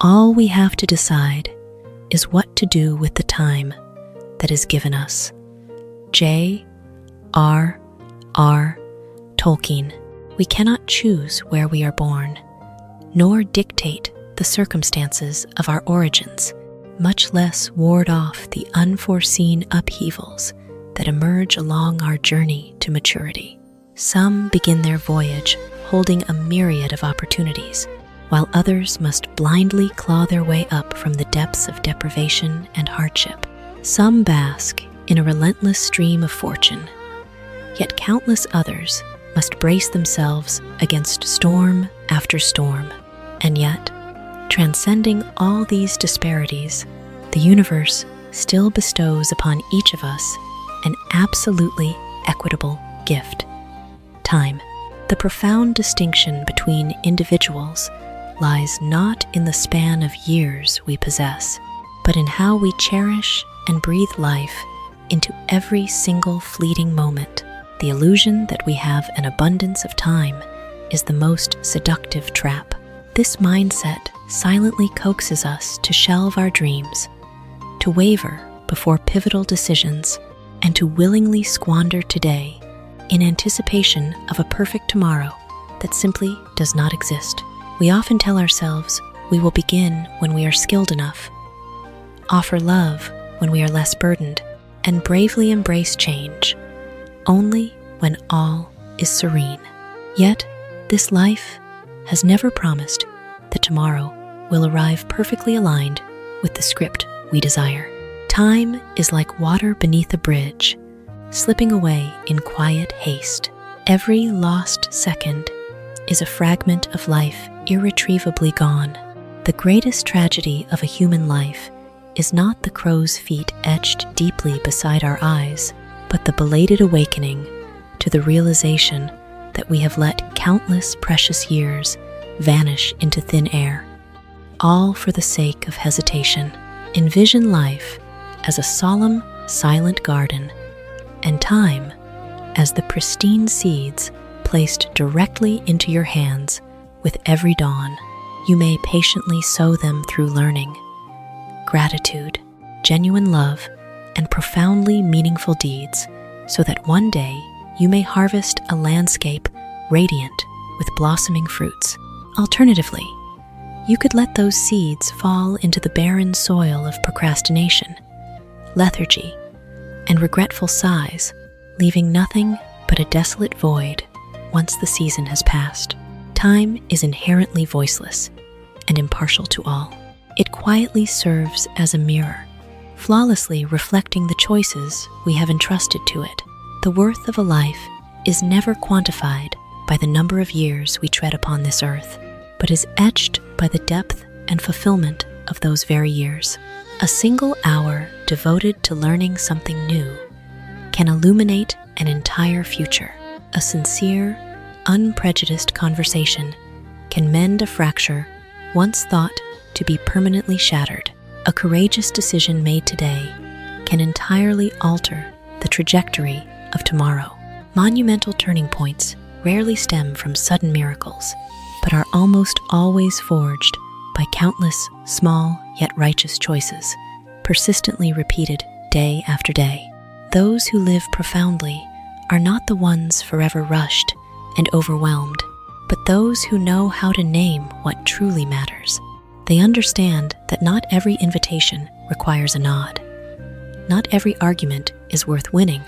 All we have to decide is what to do with the time that is given us. J.R.R. Tolkien. We cannot choose where we are born, nor dictate the circumstances of our origins, much less ward off the unforeseen upheavals that emerge along our journey to maturity. Some begin their voyage holding a myriad of opportunities, while others must blindly claw their way up from the depths of deprivation and hardship. Some bask in a relentless stream of fortune, yet countless others must brace themselves against storm after storm. And yet, transcending all these disparities, the universe still bestows upon each of us an absolutely equitable gift: time. The profound distinction between individuals lies not in the span of years we possess, but in how we cherish and breathe life into every single fleeting moment. The illusion that we have an abundance of time is the most seductive trap. This mindset silently coaxes us to shelve our dreams, to waver before pivotal decisions, and to willingly squander today in anticipation of a perfect tomorrow that simply does not exist. We often tell ourselves we will begin when we are skilled enough, offer love when we are less burdened, and bravely embrace change only when all is serene. Yet, this life has never promised that tomorrow will arrive perfectly aligned with the script we desire. Time is like water beneath a bridge, slipping away in quiet haste. Every lost second is a fragment of life irretrievably gone. The greatest tragedy of a human life is not the crow's feet etched deeply beside our eyes, but the belated awakening to the realization that we have let countless precious years vanish into thin air, all for the sake of hesitation. Envision life as a solemn, silent garden, and time as the pristine seeds placed directly into your hands with every dawn. You may patiently sow them through learning, gratitude, genuine love, and profoundly meaningful deeds, so that one day you may harvest a landscape radiant with blossoming fruits. Alternatively, you could let those seeds fall into the barren soil of procrastination, lethargy, and regretful sighs, leaving nothing but a desolate void once the season has passed. Time is inherently voiceless and impartial to all. It quietly serves as a mirror, flawlessly reflecting the choices we have entrusted to it. The worth of a life is never quantified by the number of years we tread upon this earth, but is etched by the depth and fulfillment of those very years. A single hour devoted to learning something new can illuminate an entire future. A sincere, unprejudiced conversation can mend a fracture once thought to be permanently shattered. A courageous decision made today can entirely alter the trajectory of tomorrow. Monumental turning points rarely stem from sudden miracles, but are almost always forged by countless small yet righteous choices, persistently repeated day after day. Those who live profoundly are not the ones forever rushed and overwhelmed, but those who know how to name what truly matters. They understand that not every invitation requires a nod. Not every argument is worth winning,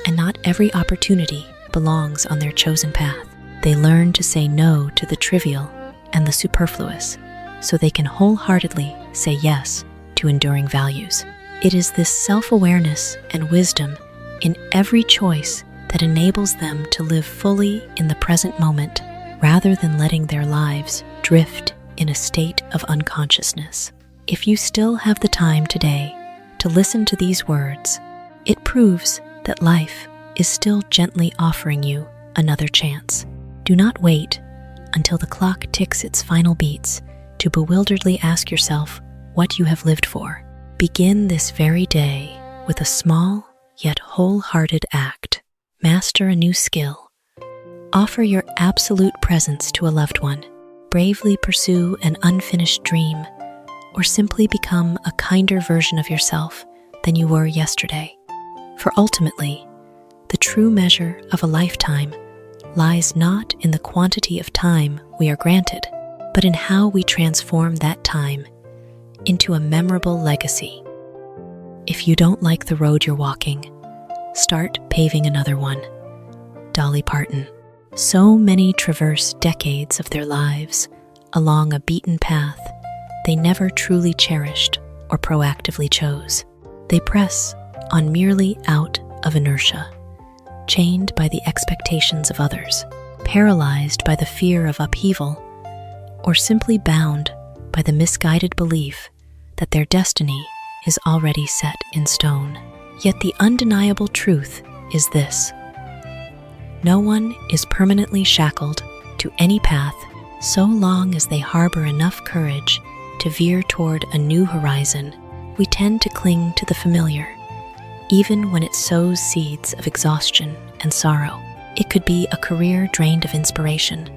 and not every opportunity belongs on their chosen path. They learn to say no to the trivial and the superfluous, so they can wholeheartedly say yes to enduring values. It is this self-awareness and wisdom in every choice that enables them to live fully in the present moment, rather than letting their lives drift in a state of unconsciousness. If you still have the time today to listen to these words, it proves that life is still gently offering you another chance. Do not wait until the clock ticks its final beats to bewilderedly ask yourself what you have lived for. Begin this very day with a small yet wholehearted act. Master a new skill. Offer your absolute presence to a loved one. Bravely pursue an unfinished dream, or simply become a kinder version of yourself than you were yesterday. For ultimately, the true measure of a lifetime lies not in the quantity of time we are granted, but in how we transform that time into a memorable legacy. If you don't like the road you're walking, start paving another one. Dolly Parton. So many traverse decades of their lives along a beaten path they never truly cherished or proactively chose. They press on merely out of inertia, chained by the expectations of others, paralyzed by the fear of upheaval, or simply bound by the misguided belief that their destiny is already set in stone. Yet the undeniable truth is this: no one is permanently shackled to any path so long as they harbor enough courage to veer toward a new horizon. We tend to cling to the familiar, even when it sows seeds of exhaustion and sorrow. It could be a career drained of inspiration,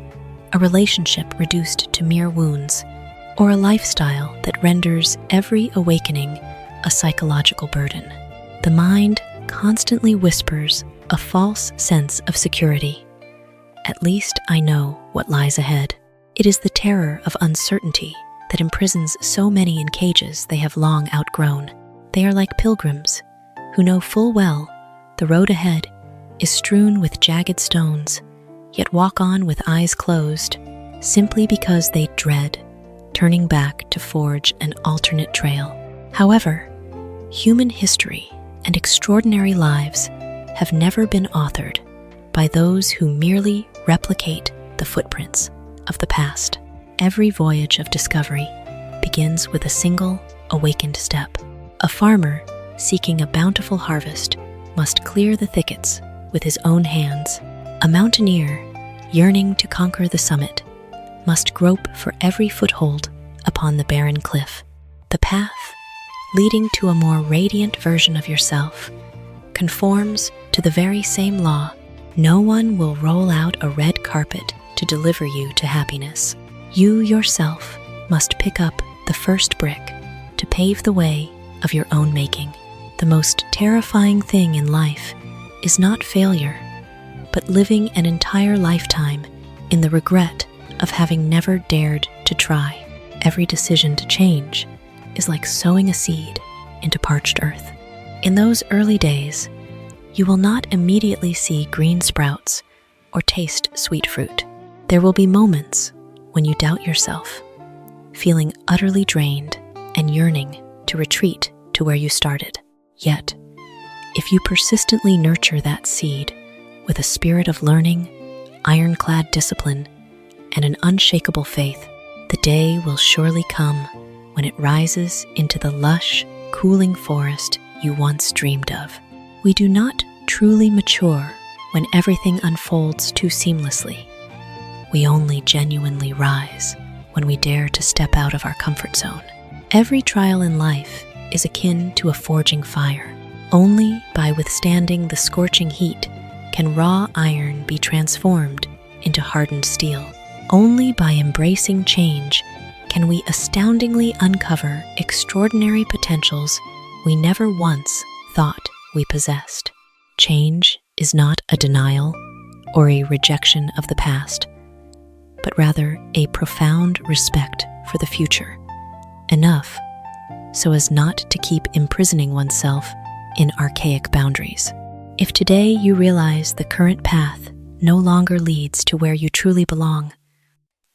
a relationship reduced to mere wounds, or a lifestyle that renders every awakening a psychological burden. The mind constantly whispers a false sense of security. At least I know what lies ahead. It is the terror of uncertainty that imprisons so many in cages they have long outgrown. They are like pilgrims who know full well the road ahead is strewn with jagged stones, yet walk on with eyes closed simply because they dread turning back to forge an alternate trail. However, human history and extraordinary lives have never been authored by those who merely replicate the footprints of the past. Every voyage of discovery begins with a single awakened step. A farmer seeking a bountiful harvest must clear the thickets with his own hands. A mountaineer yearning to conquer the summit must grope for every foothold upon the barren cliff. The path leading to a more radiant version of yourself conforms to the very same law. No one will roll out a red carpet to deliver you to happiness. You yourself must pick up the first brick to pave the way of your own making. The most terrifying thing in life is not failure, but living an entire lifetime in the regret of having never dared to try. Every decision to change is like sowing a seed into parched earth. In those early days, you will not immediately see green sprouts or taste sweet fruit. There will be moments when you doubt yourself, feeling utterly drained and yearning to retreat to where you started. Yet, if you persistently nurture that seed with a spirit of learning, ironclad discipline, and an unshakable faith, the day will surely come when it rises into the lush, cooling forest you once dreamed of. We do not truly mature when everything unfolds too seamlessly. We only genuinely rise when we dare to step out of our comfort zone. Every trial in life is akin to a forging fire. Only by withstanding the scorching heat can raw iron be transformed into hardened steel. Only by embracing change can we astoundingly uncover extraordinary potentials we never once thought we possessed. Change is not a denial or a rejection of the past, but rather a profound respect for the future, enough so as not to keep imprisoning oneself in archaic boundaries. If today you realize the current path no longer leads to where you truly belong,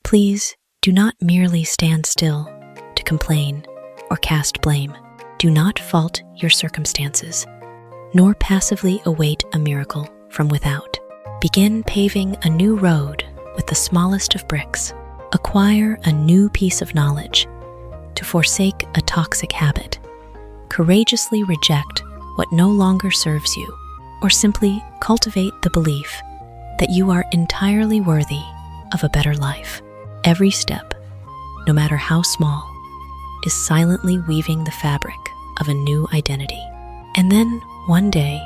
please do not merely stand still to complain or cast blame. Do not fault your circumstances, nor passively await a miracle from without. Begin paving a new road with the smallest of bricks. Acquire a new piece of knowledge to forsake a toxic habit. Courageously reject what no longer serves you, or simply cultivate the belief that you are entirely worthy of a better life. Every step, no matter how small, is silently weaving the fabric of a new identity. And then, one day,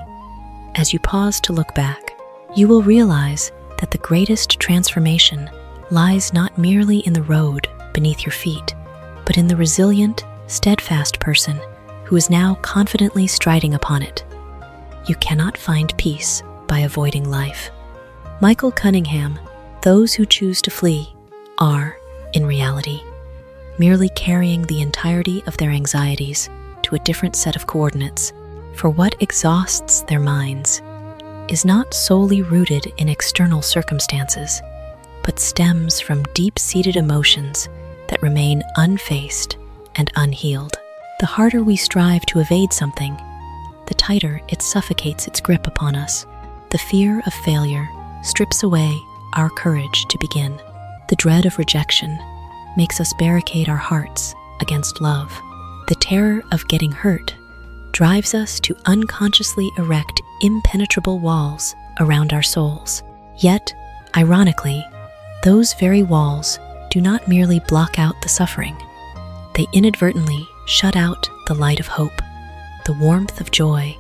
as you pause to look back, you will realize that the greatest transformation lies not merely in the road beneath your feet, but in the resilient, steadfast person who is now confidently striding upon it. You cannot find peace by avoiding life. Michael Cunningham, those who choose to flee are, in reality, merely carrying the entirety of their anxieties to a different set of coordinates, for what exhausts their minds is not solely rooted in external circumstances, but stems from deep-seated emotions that remain unfaced and unhealed. The harder we strive to evade something, the tighter it suffocates its grip upon us. The fear of failure strips away our courage to begin. The dread of rejection makes us barricade our hearts against love. The terror of getting hurt drives us to unconsciously erect impenetrable walls around our souls. Yet, ironically, those very walls do not merely block out the suffering. They inadvertently shut out the light of hope, the warmth of joy,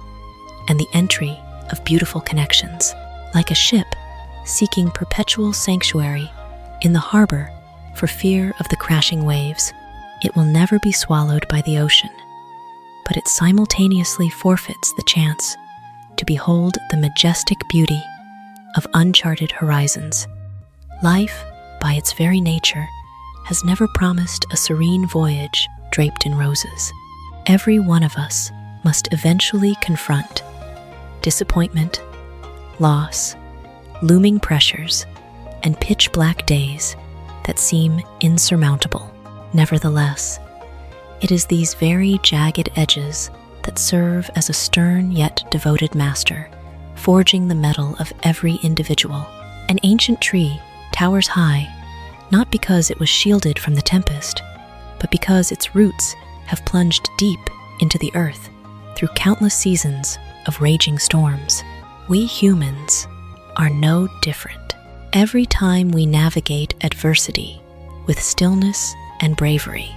and the entry of beautiful connections. Like a ship seeking perpetual sanctuary in the harbor for fear of the crashing waves, it will never be swallowed by the ocean, but it simultaneously forfeits the chance to behold the majestic beauty of uncharted horizons. Life, by its very nature, has never promised a serene voyage draped in roses. Every one of us must eventually confront disappointment, loss, looming pressures, and pitch-black days that seem insurmountable. Nevertheless, it is these very jagged edges that serve as a stern yet devoted master, forging the metal of every individual. An ancient tree towers high, not because it was shielded from the tempest, but because its roots have plunged deep into the earth through countless seasons of raging storms. We humans are no different. Every time we navigate adversity with stillness and bravery,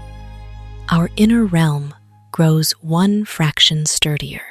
our inner realm grows one fraction sturdier.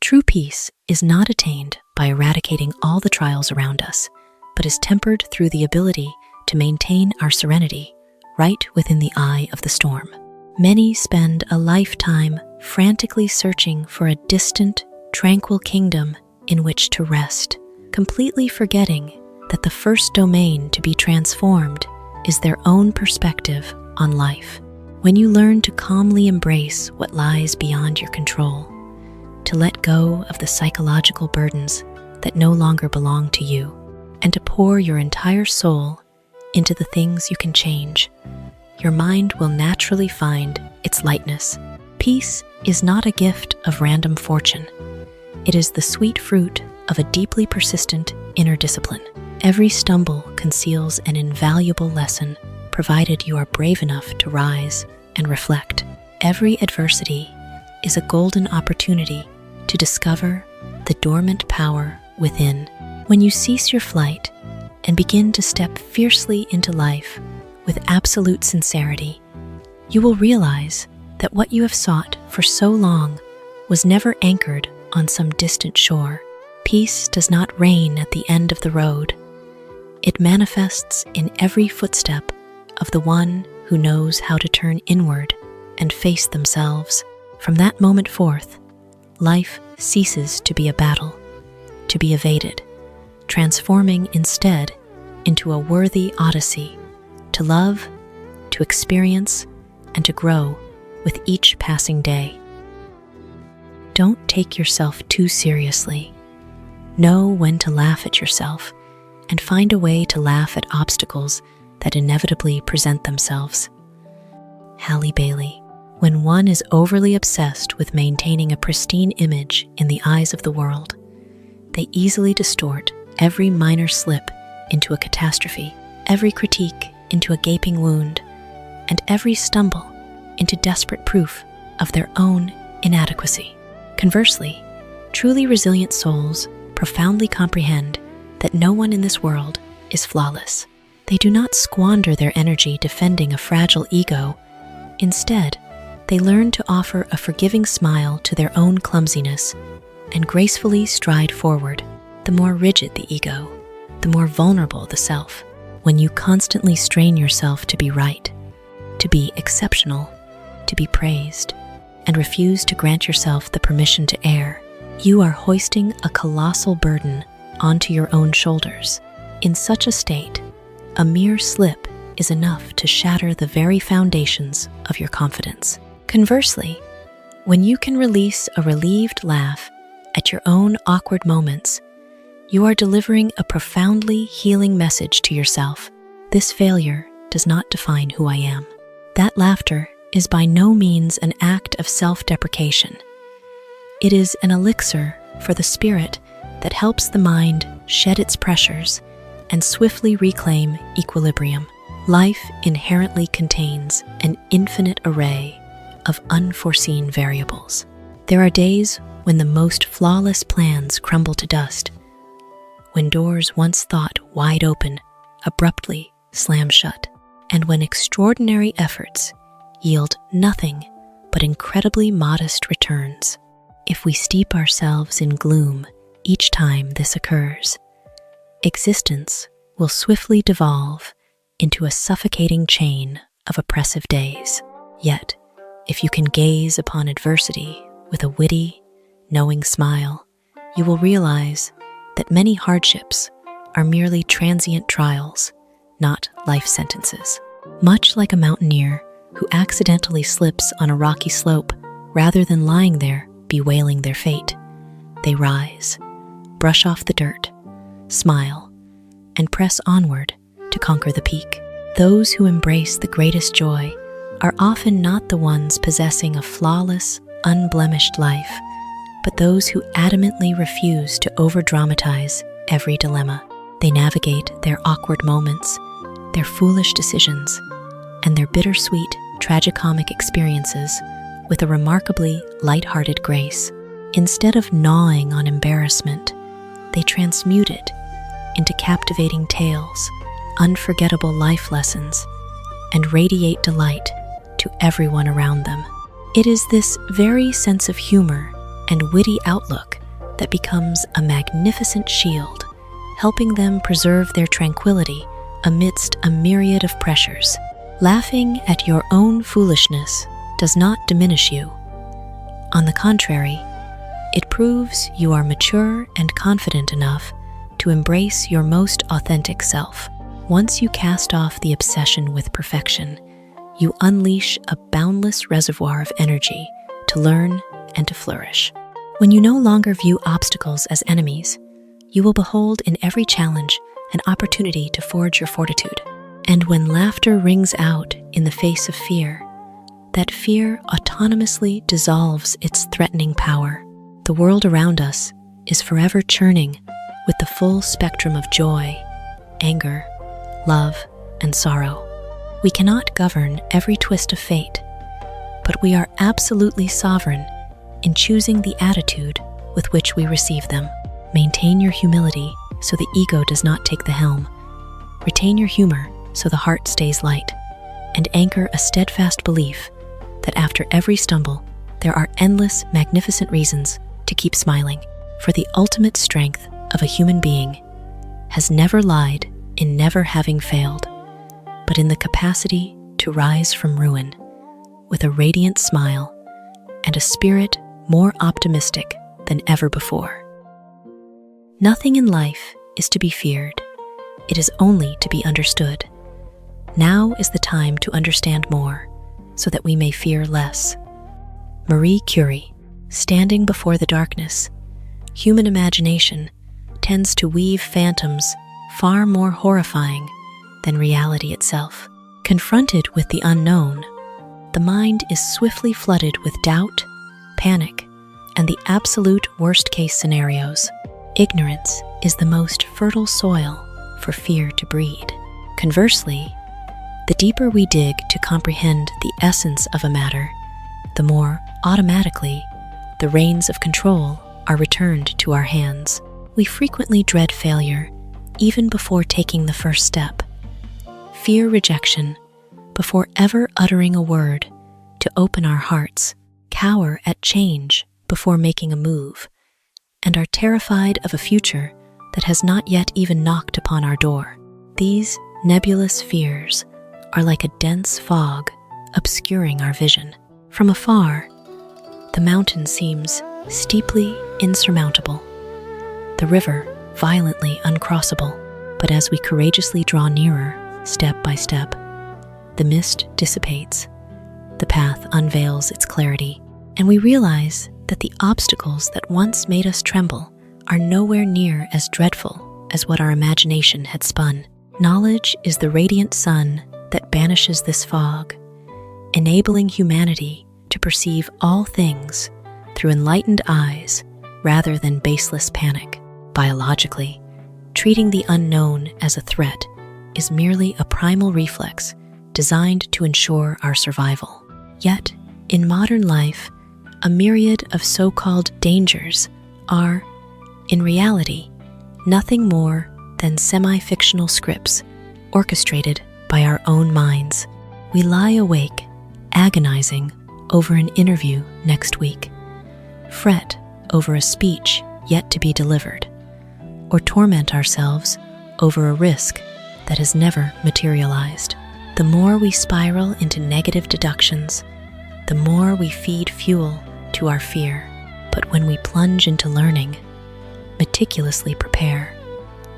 True peace is not attained by eradicating all the trials around us, but is tempered through the ability to maintain our serenity right within the eye of the storm. Many spend a lifetime frantically searching for a distant, tranquil kingdom in which to rest, completely forgetting that the first domain to be transformed is their own perspective on life. When you learn to calmly embrace what lies beyond your control, to let go of the psychological burdens that no longer belong to you, and to pour your entire soul into the things you can change, your mind will naturally find its lightness. Peace is not a gift of random fortune. It is the sweet fruit of a deeply persistent inner discipline. Every stumble conceals an invaluable lesson, provided you are brave enough to rise and reflect. Every adversity is a golden opportunity to discover the dormant power within. When you cease your flight and begin to step fiercely into life with absolute sincerity, you will realize that what you have sought for so long was never anchored on some distant shore. Peace does not reign at the end of the road. It manifests in every footstep of the one who knows how to turn inward and face themselves. From that moment forth, life ceases to be a battle, to be evaded, transforming instead into a worthy odyssey, to love, to experience, and to grow with each passing day. Don't take yourself too seriously. Know when to laugh at yourself and find a way to laugh at obstacles that inevitably present themselves. Halle Bailey. When one is overly obsessed with maintaining a pristine image in the eyes of the world, they easily distort every minor slip into a catastrophe, every critique into a gaping wound, and every stumble into desperate proof of their own inadequacy. Conversely, truly resilient souls profoundly comprehend that no one in this world is flawless. They do not squander their energy defending a fragile ego. Instead, they learn to offer a forgiving smile to their own clumsiness and gracefully stride forward. The more rigid the ego, the more vulnerable the self. When you constantly strain yourself to be right, to be exceptional, to be praised and refuse to grant yourself the permission to err, you are hoisting a colossal burden onto your own shoulders. In such a state, a mere slip is enough to shatter the very foundations of your confidence. Conversely, when you can release a relieved laugh at your own awkward moments, you are delivering a profoundly healing message to yourself. This failure does not define who I am. That laughter is by no means an act of self-deprecation. It is an elixir for the spirit that helps the mind shed its pressures and swiftly reclaim equilibrium. Life inherently contains an infinite array of unforeseen variables. There are days when the most flawless plans crumble to dust, when doors once thought wide open abruptly slam shut, and when extraordinary efforts yield nothing but incredibly modest returns. If we steep ourselves in gloom each time this occurs, existence will swiftly devolve into a suffocating chain of oppressive days. Yet, if you can gaze upon adversity with a witty, knowing smile, you will realize that many hardships are merely transient trials, not life sentences. Much like a mountaineer who accidentally slips on a rocky slope rather than lying there bewailing their fate, they rise, brush off the dirt, smile, and press onward to conquer the peak. Those who embrace the greatest joy are often not the ones possessing a flawless, unblemished life, but those who adamantly refuse to over-dramatize every dilemma. They navigate their awkward moments, their foolish decisions, and their bittersweet, tragicomic experiences with a remarkably light-hearted grace. Instead of gnawing on embarrassment, they transmute it into captivating tales, unforgettable life lessons, and radiate delight to everyone around them. It is this very sense of humor and witty outlook that becomes a magnificent shield, helping them preserve their tranquility amidst a myriad of pressures. Laughing at your own foolishness does not diminish you. On the contrary, it proves you are mature and confident enough to embrace your most authentic self. Once you cast off the obsession with perfection, you unleash a boundless reservoir of energy to learn and to flourish. When you no longer view obstacles as enemies, you will behold in every challenge an opportunity to forge your fortitude. And when laughter rings out in the face of fear, that fear autonomously dissolves its threatening power. The world around us is forever churning with the full spectrum of joy, anger, love, and sorrow. We cannot govern every twist of fate, but we are absolutely sovereign in choosing the attitude with which we receive them. Maintain your humility so the ego does not take the helm. Retain your humor so the heart stays light, and anchor a steadfast belief that after every stumble, there are endless, magnificent reasons to keep smiling. For the ultimate strength of a human being has never lied in never having failed, but in the capacity to rise from ruin with a radiant smile and a spirit more optimistic than ever before. Nothing in life is to be feared. It is only to be understood. Now is the time to understand more, so that we may fear less. Marie Curie. Standing before the darkness, human imagination tends to weave phantoms far more horrifying than reality itself. Confronted with the unknown, the mind is swiftly flooded with doubt, panic, and the absolute worst-case scenarios. Ignorance is the most fertile soil for fear to breed. Conversely, the deeper we dig to comprehend the essence of a matter, the more automatically the reins of control are returned to our hands. We frequently dread failure even before taking the first step. Fear rejection before ever uttering a word to open our hearts, cower at change before making a move, and are terrified of a future that has not yet even knocked upon our door. These nebulous fears are like a dense fog obscuring our vision. From afar, the mountain seems steeply insurmountable, the river violently uncrossable. But as we courageously draw nearer, step by step, the mist dissipates, the path unveils its clarity, and we realize that the obstacles that once made us tremble are nowhere near as dreadful as what our imagination had spun. Knowledge is the radiant sun that banishes this fog, enabling humanity to perceive all things through enlightened eyes rather than baseless panic. Biologically, treating the unknown as a threat is merely a primal reflex designed to ensure our survival. Yet, in modern life, a myriad of so-called dangers are, in reality, nothing more than semi-fictional scripts orchestrated by our own minds. We lie awake, agonizing over an interview next week, fret over a speech yet to be delivered, or torment ourselves over a risk that has never materialized. The more we spiral into negative deductions, the more we feed fuel to our fear. But when we plunge into learning, meticulously prepare,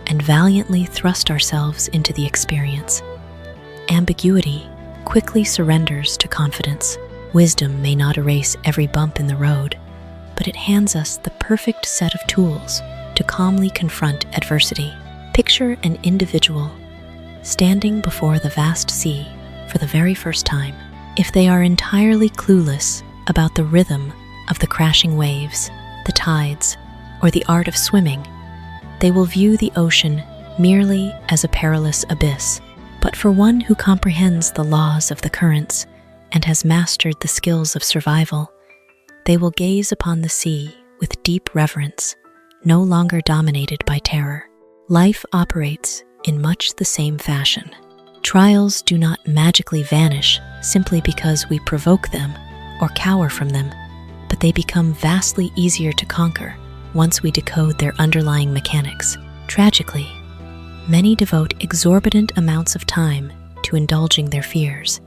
and valiantly thrust ourselves into the experience, ambiguity quickly surrenders to confidence. Wisdom may not erase every bump in the road, but it hands us the perfect set of tools to calmly confront adversity. Picture an individual standing before the vast sea for the very first time. If they are entirely clueless about the rhythm of the crashing waves, the tides, or the art of swimming, they will view the ocean merely as a perilous abyss. But for one who comprehends the laws of the currents and has mastered the skills of survival, they will gaze upon the sea with deep reverence, no longer dominated by terror. Life operates in much the same fashion. Trials do not magically vanish simply because we provoke them or cower from them, but they become vastly easier to conquer once we decode their underlying mechanics. Tragically, many devote exorbitant amounts of time to indulging their fears,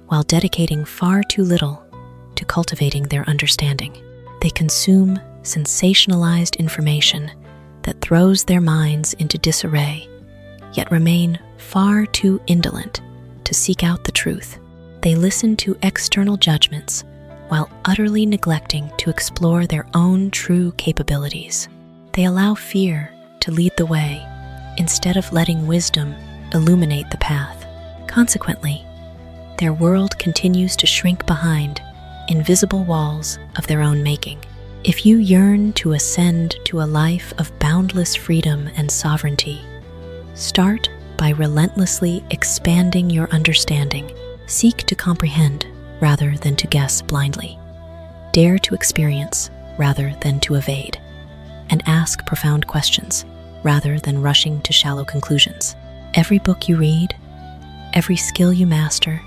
while dedicating far too little to cultivating their understanding. They consume sensationalized information that throws their minds into disarray, yet remain far too indolent to seek out the truth. They listen to external judgments while utterly neglecting to explore their own true capabilities. They allow fear to lead the way instead of letting wisdom illuminate the path. Consequently, their world continues to shrink behind invisible walls of their own making. If you yearn to ascend to a life of boundless freedom and sovereignty, start by relentlessly expanding your understanding. Seek to comprehend rather than to guess blindly. Dare to experience rather than to evade. And ask profound questions rather than rushing to shallow conclusions. Every book you read, every skill you master,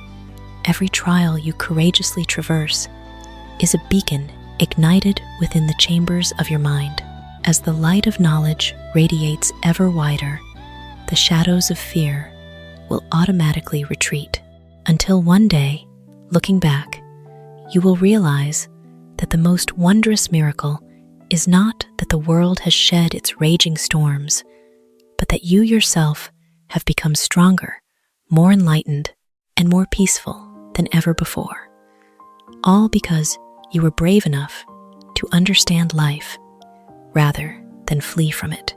every trial you courageously traverse is a beacon ignited within the chambers of your mind. As the light of knowledge radiates ever wider, the shadows of fear will automatically retreat, until one day, looking back, you will realize that the most wondrous miracle is not that the world has shed its raging storms, but that you yourself have become stronger, more enlightened, and more peaceful than ever before. All because you were brave enough to understand life rather than flee from it.